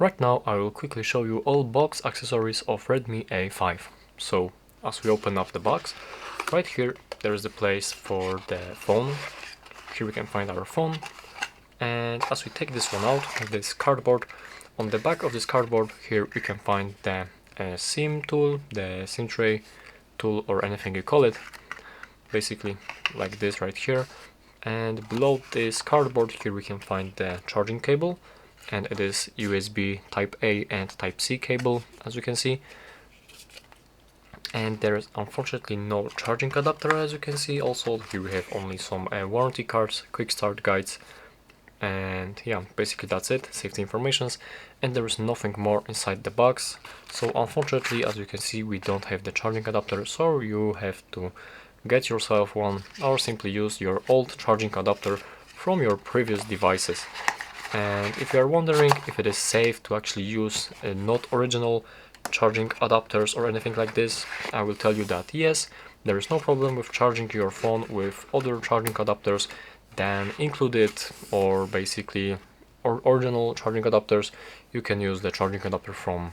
Right now I will quickly show you all box accessories of Redmi A5. So as we open up the box, right here there is the place for the phone. Here we can find our phone, and as we take this one out of this cardboard, on the back of this cardboard here we can find the SIM tool, the SIM tray tool, or anything you call it, basically like this right here. And below this cardboard here we can find the charging cable, and it is USB type A and type C cable, as you can see. And there is unfortunately no charging adapter, as you can see. Also here we have only some warranty cards, quick start guides, and yeah, basically that's it, safety informations, and there is nothing more inside the box. So unfortunately, as you can see, we don't have the charging adapter, so you have to get yourself one or simply use your old charging adapter from your previous devices. And if you are wondering if it is safe to actually use not original charging adapters or anything like this, I will tell you that yes, there is no problem with charging your phone with other charging adapters than included or basically original charging adapters. You can use the charging adapter from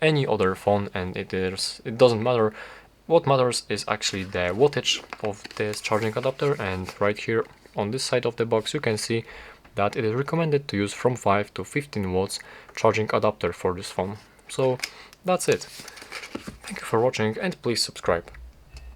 any other phone, and it doesn't matter. What matters is actually the wattage of this charging adapter, and right here on this side of the box you can see that it is recommended to use from 5 to 15 watts charging adapter for this phone. So that's it. Thank you for watching, and please subscribe.